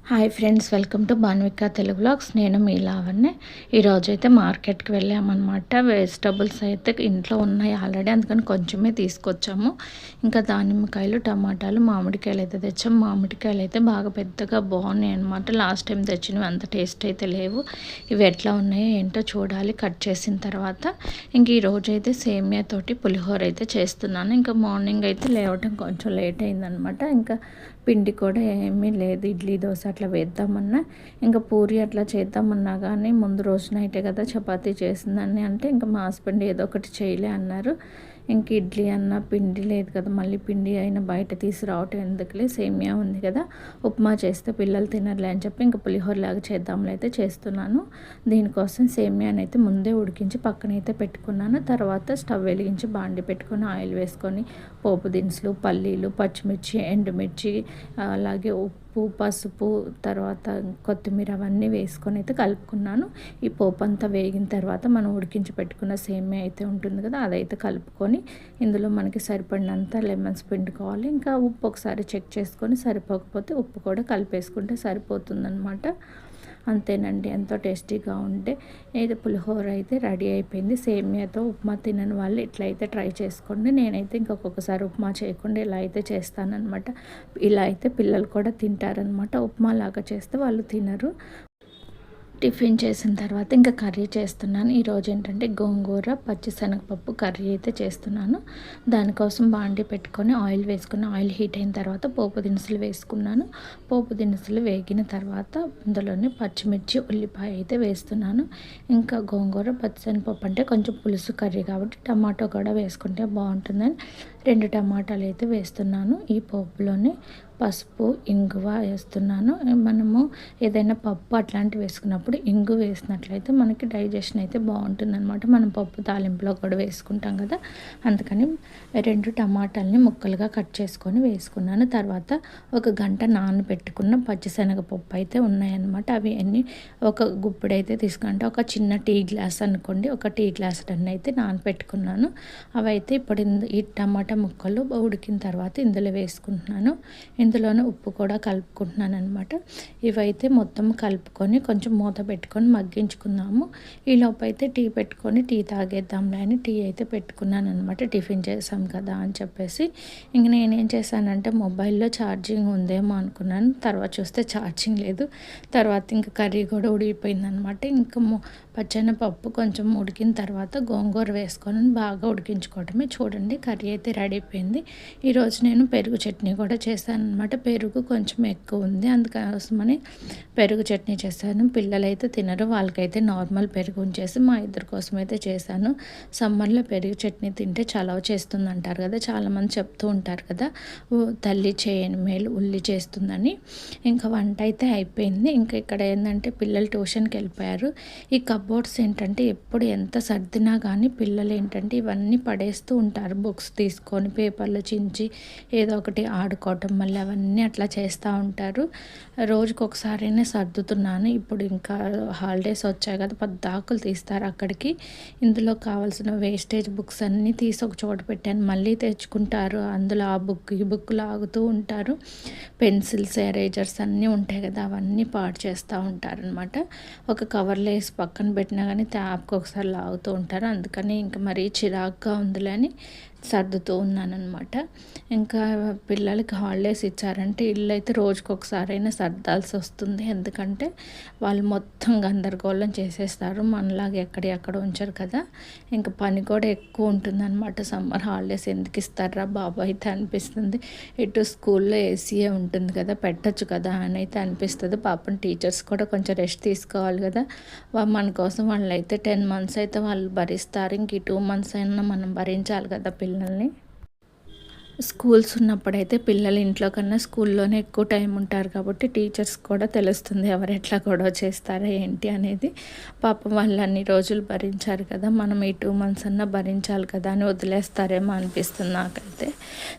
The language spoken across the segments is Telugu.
Hi friends, welcome to Banvika Telugu vlogs. నేను మీ లావణ్య. ఈరోజు అయితే మార్కెట్కి వెళ్ళామన్నమాట. వెజిటబుల్స్ అయితే ఇంట్లో ఉన్నాయి ఆల్రెడీ, అందుకని కొంచెమే తీసుకొచ్చాము. ఇంకా దానిమ్మకాయలు, టమాటాలు, మామిడికాయలు అయితే తెచ్చాము. మామిడికాయలు అయితే బాగా పెద్దగా బాగున్నాయి అనమాట. లాస్ట్ టైం తెచ్చినవి అంత టేస్ట్ అయితే లేవు. ఇవి ఎట్లా ఉన్నాయో ఏంటో చూడాలి కట్ చేసిన తర్వాత. ఇంక ఈరోజు అయితే సేమియాతోటి పులిహోర అయితే చేస్తున్నాను. ఇంకా మార్నింగ్ అయితే లేవటం కొంచెం లేట్ అయిందనమాట. ఇంకా పిండి కూడా ఏమీ లేదు. ఇడ్లీ దోశ అట్లా వేద్దామన్నా, ఇంకా పూరి అట్లా చేద్దామన్నా కానీ ముందు రోజు నైటే కదా చపాతీ చేసిందని అంటే ఇంకా మా హస్బెండ్ ఏదో ఒకటి చేయలే అన్నారు. ఇంక ఇడ్లీ అన్న పిండి లేదు కదా, మళ్ళీ పిండి అయినా బయట తీసుకురావటం ఎందుకులే, సేమియా ఉంది కదా, ఉప్మా చేస్తే పిల్లలు తినర్లే అని చెప్పి ఇంకా పులిహోరలాగా చేద్దాంలే అయితే చేస్తున్నాను. దీనికోసం సేమియాని అయితే ముందే ఉడికించి పక్కనైతే పెట్టుకున్నాను. తర్వాత స్టవ్ వెలిగించి బాండి పెట్టుకొని ఆయిల్ వేసుకొని పోపు దినుసులు, పల్లీలు, పచ్చిమిర్చి, ఎండుమిర్చి, అలాగే ఉప్పు, పసుపు, తర్వాత కొత్తిమీర అవన్నీ వేసుకొని అయితే కలుపుకున్నాను. ఈ పోపు అంతా వేగిన తర్వాత మనం ఉడికించి పెట్టుకున్న సేమియా అయితే ఉంటుంది కదా, అదైతే కలుపుకొని ఇందులో మనకి సరిపడినంత లెమన్స్ పిండుకోవాలి. ఇంకా ఉప్పు ఒకసారి చెక్ చేసుకొని సరిపోకపోతే ఉప్పు కూడా కలిపేసుకుంటే సరిపోతుందన్నమాట. అంతేనండి, ఎంతో టేస్టీగా ఉంటే ఏదో పులిహోర అయితే రెడీ అయిపోయింది. సేమియాతో ఉప్మా తినని వాళ్ళు ఇట్లయితే ట్రై చేసుకోండి. నేనైతే ఇంకొకసారి ఉప్మా చేయకుండా ఇలా అయితే చేస్తానన్నమాట. ఇలా అయితే పిల్లలు కూడా తింటారనమాట. ఉప్మా లాగా చేస్తే వాళ్ళు తినరు. టిఫిన్ చేసిన తర్వాత ఇంకా కర్రీ చేస్తున్నాను. ఈరోజు ఏంటంటే గోంగూర పచ్చిశనగపప్పు కర్రీ అయితే చేస్తున్నాను. దానికోసం బాండి పెట్టుకొని ఆయిల్ వేసుకుని, ఆయిల్ హీట్ అయిన తర్వాత పోపు దినుసులు వేసుకున్నాను. పోపు దినుసులు వేగిన తర్వాత అందులోనే పచ్చిమిర్చి, ఉల్లిపాయ అయితే వేస్తున్నాను. ఇంకా గోంగూర పచ్చిశనగపప్పు అంటే కొంచెం పులుసు కర్రీ కాబట్టి టమాటో కూడా వేసుకుంటే బాగుంటుందని 2 టమాటాలు అయితే వేస్తున్నాను. ఈ పోపులోనే పసుపు, ఇంగువ వేస్తున్నాను. మనము ఏదైనా పప్పు అట్లాంటివి వేసుకున్నప్పుడు ఇంగు వేసినట్లయితే మనకి డైజెషన్ అయితే బాగుంటుందన్నమాట. మనం పప్పు తాలింపులో కూడా వేసుకుంటాం కదా, అందుకని 2 టమాటాలని ముక్కలుగా కట్ చేసుకొని వేసుకున్నాను. తర్వాత ఒక గంట నానబెట్టుకున్న పచ్చిశనగపప్పు అయితే ఉన్నాయన్నమాట. అవి అన్నీ ఒక గుప్పెడైతే తీసుకుంటే ఒక చిన్న టీ గ్లాస్ అనుకోండి, ఒక టీ గ్లాస్ రన్ అయితే నానబెట్టుకున్నాను. అవి అయితే ఇప్పుడు ఈ టమాటా ముక్కలు ఉడికిన తర్వాత ఇందులో వేసుకుంటున్నాను. ఇందులోనే ఉప్పు కూడా కలుపుకుంటున్నాను అనమాట. ఇవైతే మొత్తం కలుపుకొని కొంచెం మూత పెట్టుకొని మగ్గించుకుందాము. ఈలోపు అయితే టీ పెట్టుకొని టీ తాగేద్దాంలే అని టీ అయితే పెట్టుకున్నాను అనమాట. టిఫిన్ చేసాం కదా అని చెప్పేసి ఇంక నేనేం చేశానంటే మొబైల్లో ఛార్జింగ్ ఉందేమో అనుకున్నాను. తర్వాత చూస్తే ఛార్జింగ్ లేదు. తర్వాత ఇంకా కర్రీ కూడా ఉడికిపోయింది అనమాట. ఇంకా పచ్చెనపప్పు కొంచెం ఉడికిన తర్వాత గోంగూర వేసుకొని బాగా ఉడికించుకోవడమే. చూడండి, కర్రీ అయితే రెడీ అయిపోయింది. ఈరోజు నేను పెరుగు చట్నీ కూడా చేశాను అనమాట. పెరుగు కొంచెం ఎక్కువ ఉంది, అందుకోసమని పెరుగు చట్నీ చేశాను. పిల్లలైతే తినరు, వాళ్ళకైతే నార్మల్ పెరుగు ఉంచేసి మా ఇద్దరి కోసం అయితే చేశాను. సమ్మర్లో పెరుగు చట్నీ తింటే చలవ చేస్తుంది అంటారు కదా, చాలామంది చెప్తూ ఉంటారు కదా, తల్లి చేయని మేలు ఉల్లి చేస్తుందని. ఇంకా వంట అయితే అయిపోయింది. ఇంకా ఇక్కడ ఏంటంటే పిల్లలు ట్యూషన్కి వెళ్ళిపోయారు. ఈ కబోర్డ్స్ ఏంటంటే ఎప్పుడు ఎంత సర్దినా కానీ పిల్లలు ఏంటంటే ఇవన్నీ పడేస్తూ ఉంటారు. బుక్స్ తీసుకొని పేపర్లు చించి ఏదో ఒకటి ఆడుకోవటం, మళ్ళీ అవన్నీ అట్లా చేస్తూ ఉంటారు. రోజుకి ఒకసారైనా సర్దుతున్నాను. ఇప్పుడు ఇంకా హాలిడేస్ వచ్చాయి కదా, పద్దాకులు తీస్తారు అక్కడికి. ఇందులో కావాల్సిన వేస్టేజ్ బుక్స్ అన్నీ తీసి ఒక చోట పెట్టాను. మళ్ళీ తెచ్చుకుంటారు, అందులో ఆ బుక్ ఈ బుక్ లాగుతూ ఉంటారు. పెన్సిల్స్, ఎరేజర్స్ అన్నీ ఉంటాయి కదా, అవన్నీ పాడు చేస్తూ ఉంటారనమాట. ఒక కవర్లో వేసి పక్కన పెట్టినా కానీ ట్యాప్కి ఒకసారి లాగుతూ ఉంటారు. అందుకని ఇంకా మరీ చిరాకుగా ఉందిలే అని సర్దుతూ ఉన్నానన్నమాట. ఇంకా పిల్లలకి హాలిడేస్ ఇచ్చారంటే ఇల్లు అయితే రోజుకొకసారైనా సర్దాల్సి వస్తుంది. ఎందుకంటే వాళ్ళు మొత్తం గందరగోళం చేసేస్తారు, మనలాగా ఎక్కడ ఉంచారు కదా. ఇంకా పని కూడా ఎక్కువ ఉంటుందన్నమాట. సమ్మర్ హాలిడేస్ ఎందుకు ఇస్తారా బాబు అయితే అనిపిస్తుంది. ఇటు స్కూల్లో ఏసీయే ఉంటుంది కదా, పెట్టచ్చు కదా అని అయితే అనిపిస్తుంది. పాపం టీచర్స్ కూడా కొంచెం రెస్ట్ తీసుకోవాలి కదా. మన కోసం వాళ్ళు అయితే 10 months అయితే వాళ్ళు భరిస్తారు. ఇంక ఈ 2 months అయినా మనం భరించాలి కదా పిల్లల్ని. స్కూల్స్ ఉన్నప్పుడైతే పిల్లలు ఇంట్లో కన్నా స్కూల్లోనే ఎక్కువ టైం ఉంటారు కాబట్టి టీచర్స్ కూడా తెలుస్తుంది ఎవరు ఎట్లా గొడవ చేస్తారా ఏంటి అనేది. పాపం వాళ్ళు అన్ని రోజులు భరించారు కదా, మనం ఈ 2 months అన్నా భరించాలి కదా అని వదిలేస్తారేమో అనిపిస్తుంది నాకైతే.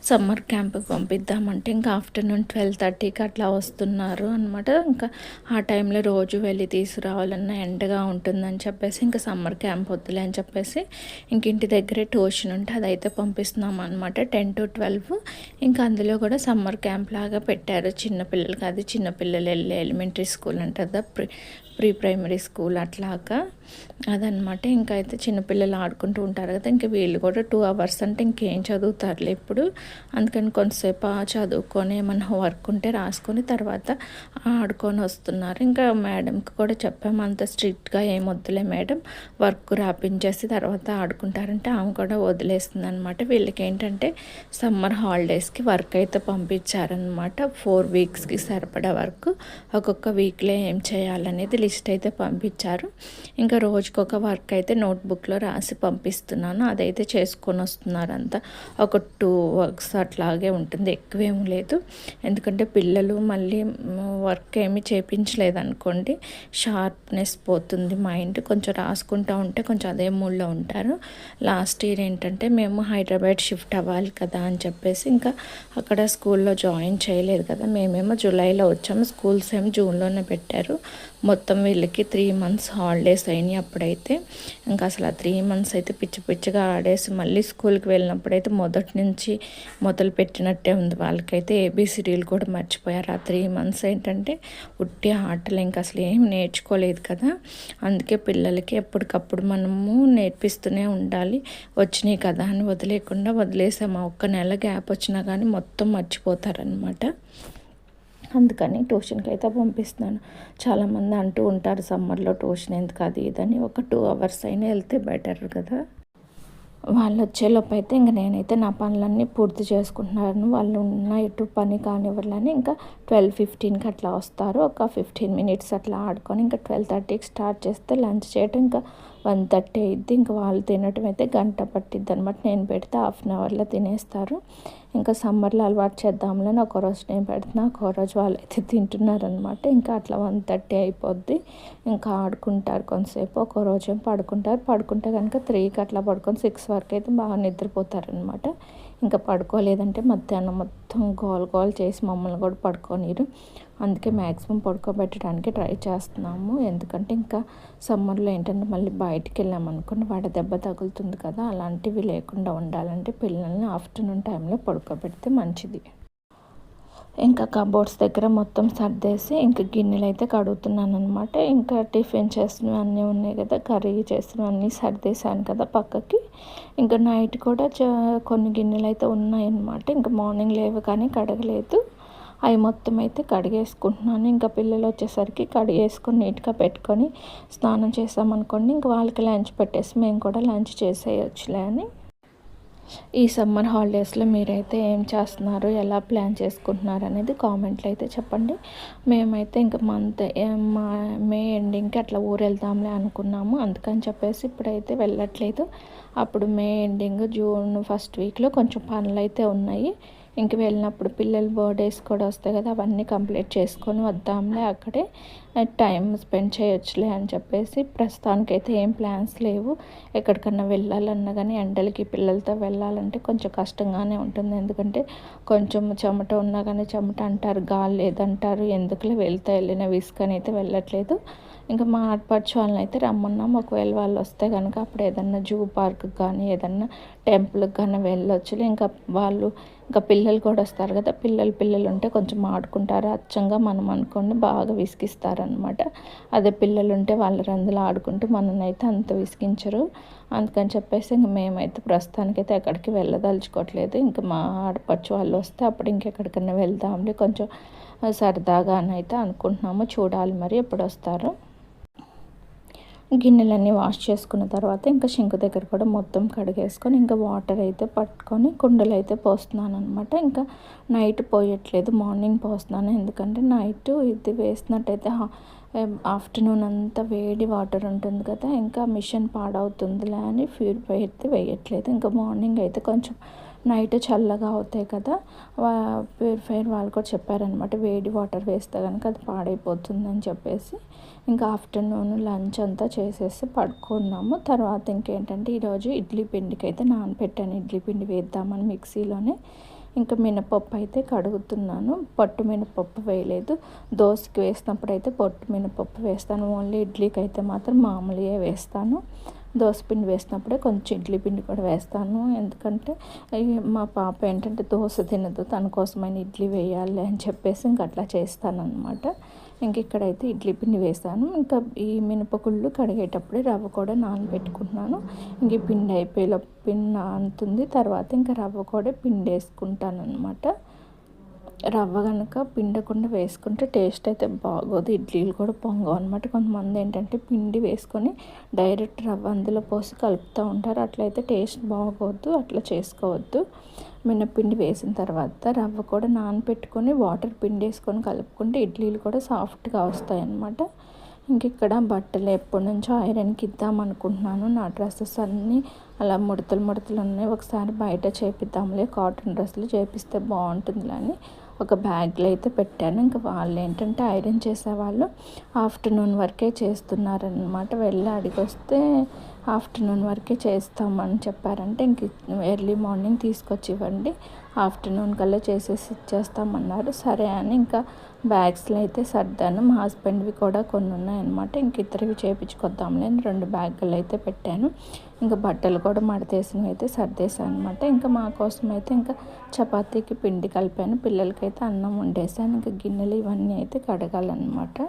సమ్మర్ క్యాంప్కి పంపిద్దామంటే ఇంకా ఆఫ్టర్నూన్ 12:30కి అట్లా వస్తున్నారు అనమాట. ఇంకా ఆ టైంలో రోజు వెళ్ళి తీసుకురావాలన్నా ఎండగా ఉంటుందని చెప్పేసి ఇంకా సమ్మర్ క్యాంప్ వద్దులే అని చెప్పేసి ఇంక ఇంటి దగ్గరే ట్యూషన్ ఉంటే అదైతే పంపిస్తున్నాం అనమాట. 10 to 12 12. ఇంకా అందులో కూడా సమ్మర్ క్యాంప్ లాగా పెట్టారు చిన్నపిల్లలకి. అది చిన్నపిల్లలు వెళ్ళే ఎలిమెంటరీ స్కూల్ అంటారు కదా, ప్రీ ప్రైమరీ స్కూల్ అట్లాగా అదనమాట. ఇంకా అయితే చిన్నపిల్లలు ఆడుకుంటూ ఉంటారు కదా, ఇంకా వీళ్ళు కూడా 2 hours అంటే ఇంకేం చదువుతారులే ఇప్పుడు. అందుకని కొంతసేపు చదువుకొని ఏమన్నా వర్క్ ఉంటే రాసుకొని తర్వాత ఆడుకొని వస్తున్నారు. ఇంకా మేడంకి కూడా చెప్పాము, అంత స్ట్రిక్ట్గా ఏం వద్దులే మేడం, వర్క్ రాపించేసి తర్వాత ఆడుకుంటారంటే ఆమె కూడా వదిలేస్తుంది అనమాట. వీళ్ళకి ఏంటంటే సమ్మర్ హాలిడేస్కి వర్క్ అయితే పంపించారనమాట. 4 weeksకి సరిపడా వర్క్, ఒక్కొక్క వీక్లో ఏం చేయాలనేది లిస్ట్ అయితే పంపించారు. ఇంకా రోజుకొక వర్క్ అయితే నోట్బుక్లో రాసి పంపిస్తున్నాను, అదైతే చేసుకొని వస్తున్నారు అంతా. ఒక 2 works అట్లాగే ఉంటుంది, ఎక్కువేం లేదు. ఎందుకంటే పిల్లలు మళ్ళీ వర్క్ ఏమి చేయించలేదు అనుకోండి, షార్ప్నెస్ పోతుంది మైండ్. కొంచెం రాసుకుంటూ ఉంటే కొంచెం అదే మూడ్లో ఉంటారు. లాస్ట్ ఇయర్ ఏంటంటే మేము హైదరాబాద్ షిఫ్ట్ అవ్వాలి కదా అని చెప్పేసి ఇంకా అక్కడ స్కూల్లో జాయిన్ చేయలేదు కదా, మేమేమో జూలైలో వచ్చాము, స్కూల్స్ ఏమో జూన్లోనే పెట్టారు. మొత్తం వీళ్ళకి 3 months హాలిడేస్ అయినాయి అప్పుడైతే. ఇంకా అసలు ఆ 3 months అయితే పిచ్చి పిచ్చిగా ఆడేసి మళ్ళీ స్కూల్కి వెళ్ళినప్పుడైతే మొదటి నుంచి మొదలు పెట్టినట్టే ఉంది. వాళ్ళకైతే ఏబిసిడీలు కూడా మర్చిపోయారు. ఆ 3 months ఏంటంటే ఉట్టి ఆటలు, ఇంకా అసలు ఏం నేర్చుకోలేదు కదా. అందుకే పిల్లలకి ఎప్పటికప్పుడు మనము నేర్పిస్తూనే ఉండాలి. వచ్చినాయి కదా అని వదిలేసాము. ఒక్క నెల గ్యాప్ వచ్చినా కానీ మొత్తం మర్చిపోతారనమాట. అందుకని ట్యూషన్కి అయితే పంపిస్తున్నాను. చాలామంది అంటూ ఉంటారు సమ్మర్లో ట్యూషన్ ఎందుకు అది ఇదని. ఒక 2 hours అయినా వెళ్తే బెటర్ కదా. వాళ్ళు వచ్చేలోపు అయితే ఇంక నేనైతే నా పనులన్నీ పూర్తి చేసుకుంటున్నాను. వాళ్ళు ఉన్న ఎటు పని కానివ్వాలని ఇంకా 12:15కి అట్లా వస్తారు. ఒక 15 minutes అట్లా ఆడుకొని ఇంకా 12:30కి స్టార్ట్ చేస్తే లంచ్ చేయడం ఇంకా 1:30 అయ్యిద్ది. ఇంకా వాళ్ళు తినటం అయితే గంట పట్టిద్ది అనమాట. నేను పెడితే 1/2 hourలో తినేస్తారు. ఇంకా సమ్మర్లో అలవాటు చేద్దాంలని ఒకరోజు నేను పెడుతున్నా, ఒకరోజు వాళ్ళైతే తింటున్నారనమాట. ఇంకా అట్లా 1:30 అయిపోద్ది. ఇంకా ఆడుకుంటారు కొంతసేపు, ఒకరోజు ఏం పడుకుంటే కనుక 3కి అట్లా పడుకొని 6 వరకు అయితే బాగా నిద్రపోతారనమాట. ఇంకా పడుకోలేదంటే మధ్యాహ్నం మొత్తం గోల్ చేసి మమ్మల్ని కూడా పడుకోనిరు. అందుకే మ్యాక్సిమం పడుకోబెట్టడానికి ట్రై చేస్తున్నాము. ఎందుకంటే ఇంకా సమ్మర్లో ఏంటంటే మళ్ళీ బయటికి వెళ్ళామనుకోండి వడదెబ్బ తగులుతుంది కదా, అలాంటివి లేకుండా ఉండాలంటే పిల్లల్ని ఆఫ్టర్నూన్ టైంలో పడుకోబెడితే మంచిది. ఇంకా కబోర్డ్స్ దగ్గర మొత్తం సర్దేసి ఇంకా గిన్నెలు అయితే కడుగుతున్నాను అనమాట. ఇంకా టిఫిన్ చేసినవి అన్నీ ఉన్నాయి కదా, కర్రీ చేసినవి అన్నీ సర్దేశాను కదా పక్కకి. ఇంకా నైట్ కూడా కొన్ని గిన్నెలు అయితే ఉన్నాయన్నమాట. ఇంకా మార్నింగ్ లేవు కానీ కడగలేదు, అవి మొత్తం అయితే కడిగేసుకుంటున్నాను. ఇంకా పిల్లలు వచ్చేసరికి కడిగేసుకొని నీట్గా పెట్టుకొని స్నానం చేసామనుకోండి, ఇంకా వాళ్ళకి లంచ్ పెట్టేసి మేము కూడా లంచ్ చేసేయచ్చులే అని. ఈ సమ్మర్ హాలిడేస్లో మీరైతే ఏం చేస్తున్నారు, ఎలా ప్లాన్ చేసుకుంటున్నారు అనేది కామెంట్లో అయితే చెప్పండి. మేమైతే ఇంకా మే ఎండింగ్కి అట్లా ఊరు వెళ్దాంలే అనుకున్నాము. అందుకని చెప్పేసి ఇప్పుడైతే వెళ్ళట్లేదు. అప్పుడు మే ఎండింగ్ జూన్ 1st weekలో కొంచెం పనులు అయితే ఉన్నాయి. ఇంక వెళ్ళినప్పుడు పిల్లల బర్త్డేస్ కూడా వస్తాయి కదా, అవన్నీ కంప్లీట్ చేసుకొని వద్దాంలే, అక్కడే టైం స్పెండ్ చేయొచ్చులే అని చెప్పేసి ప్రస్తుతానికైతే ఏం ప్లాన్స్ లేవు. ఎక్కడికన్నా వెళ్ళాలన్నా కానీ ఎండలకి పిల్లలతో వెళ్ళాలంటే కొంచెం కష్టంగానే ఉంటుంది. ఎందుకంటే కొంచెం చెమట ఉన్నా కానీ చెమట అంటారు, గాలి లేదంటారు, ఎందుకులే వెళ్ళిన విసుకని అయితే వెళ్ళట్లేదు. ఇంకా మా ఆడపడుచు వాళ్ళని అయితే రమ్మన్నాం. ఒకవేళ వాళ్ళు వస్తే కనుక అప్పుడు ఏదన్నా జూ పార్క్కి కానీ ఏదన్నా టెంపుల్కి కానీ వెళ్ళొచ్చులే. ఇంకా పిల్లలు కూడా వస్తారు కదా, పిల్లలు ఉంటే కొంచెం ఆడుకుంటారు. అచ్చంగా మనం అనుకోండి బాగా విసిగిస్తారనమాట. అదే పిల్లలు ఉంటే వాళ్ళ రందులు ఆడుకుంటూ మననైతే అంత విసిగించరు. అందుకని చెప్పేసి ఇంక మేమైతే ప్రస్తుతానికైతే ఎక్కడికి వెళ్ళదలుచుకోవట్లేదు. ఇంకా మా ఆడపడుచు వాళ్ళు వస్తే అప్పుడు ఇంకెక్కడికైనా వెళ్దాంలే కొంచెం సరదాగా అని అయితే అనుకుంటున్నాము. చూడాలి మరి ఎప్పుడు వస్తారో. గిన్నెలన్నీ వాష్ చేసుకున్న తర్వాత ఇంకా షింక్ దగ్గర కూడా మొత్తం కడిగేసుకొని ఇంకా వాటర్ అయితే పట్టుకొని కుండలు అయితే పోస్తున్నాను అనమాట. ఇంకా నైట్ పోయట్లేదు, మార్నింగ్ పోస్తున్నాను. ఎందుకంటే నైట్ ఇది వేసినట్టయితే ఆఫ్టర్నూన్ అంతా వేడి వాటర్ ఉంటుంది కదా, ఇంకా మిషన్ పాడవుతుందిలే అని ప్యూరిఫై అయితే వేయట్లేదు. ఇంకా మార్నింగ్ అయితే కొంచెం నైట్ చల్లగా అవుతాయి కదా, ప్యూరిఫైర్ వాళ్ళు కూడా చెప్పారనమాట, వేడి వాటర్ వేస్తే కనుక అది పాడైపోతుందని చెప్పేసి. ఇంకా ఆఫ్టర్నూన్ లంచ్ అంతా చేసేసి పడుకున్నాము. తర్వాత ఇంకేంటంటే ఈరోజు ఇడ్లీ పిండికి అయితే నానబెట్టాను, ఇడ్లీ పిండి వేద్దామని మిక్సీలోనే. ఇంకా మినపప్పు అయితే కడుగుతున్నాను, పొట్టు మినపప్పు వేయలేదు. దోశకి వేసినప్పుడు అయితే పొట్టు మినపప్పు వేస్తాను, ఓన్లీ ఇడ్లీకి అయితే మాత్రం మామూలుగా వేస్తాను. దోసపిండి వేసినప్పుడే కొంచెం ఇడ్లీ పిండి కూడా వేస్తాను. ఎందుకంటే మా పాప ఏంటంటే దోశ తినదు, తన కోసమైన ఇడ్లీ వేయాలి అని చెప్పేసి ఇంక అట్లా చేస్తానన్నమాట. ఇంక ఇక్కడైతే ఇడ్లీ పిండి వేసాను. ఇంకా ఈ మినపగుళ్ళు కడిగేటప్పుడే రవ్వ కూడా నానబెట్టుకుంటున్నాను. ఇంక ఈ పిండి అయిపోయేలో పిండి నానుతుంది. తర్వాత ఇంకా రవ్వ కూడా పిండి వేసుకుంటాను అనమాట. రవ్వ కనుక పిండకుండా వేసుకుంటే టేస్ట్ అయితే బాగోదు, ఇడ్లీలు కూడా పొంగవు అనమాట. కొంతమంది ఏంటంటే పిండి వేసుకొని డైరెక్ట్ రవ్వ అందులో పోసి కలుపుతూ ఉంటారు, అట్లయితే టేస్ట్ బాగోద్దు, అట్లా చేసుకోవద్దు. మినప్పిండి వేసిన తర్వాత రవ్వ కూడా నానబెట్టుకొని వాటర్ పిండి వేసుకొని కలుపుకుంటే ఇడ్లీలు కూడా సాఫ్ట్గా వస్తాయి అన్నమాట. ఇంక ఇక్కడ బట్టలు ఎప్పటి నుంచో ఐరన్కి ఇద్దాం అనుకుంటున్నాను. నా డ్రెస్సెస్ అన్నీ అలా ముడతలు ఉన్నాయి, ఒకసారి బయట చేపిద్దాంలే, కాటన్ డ్రెస్సులు చేపిస్తే బాగుంటుందిలే అని ఒక బ్యాగ్లో అయితే పెట్టాను. ఇంకా వాళ్ళు ఏంటంటే ఐరన్ చేసేవాళ్ళు ఆఫ్టర్నూన్ వరకే చేస్తున్నారనమాట. వెళ్ళి అడిగొస్తే ఆఫ్టర్నూన్ వరకే చేస్తామని చెప్పారంటే ఇంక ఎర్లీ మార్నింగ్ తీసుకొచ్చి ఇవ్వండి, ఆఫ్టర్నూన్ కల్లా చేసేసి ఇచ్చేస్తామన్నారు. సరే అని ఇంకా బ్యాగ్స్లో అయితే సర్దాను. మా హస్బెండ్వి కూడా కొన్ని ఉన్నాయన్నమాట. ఇంక ఇద్దరివి చేయించుకొద్దాంలే అని 2 బ్యాగులు అయితే పెట్టాను. ఇంకా బట్టలు కూడా మడతేసినవి అయితే సర్దేశాను అనమాట. ఇంకా మా కోసం అయితే ఇంకా చపాతీకి పిండి కలిపాను, పిల్లలకైతే అన్నం వండేసాను. ఇంకా గిన్నెలు ఇవన్నీ అయితే కడగాలన్నమాట.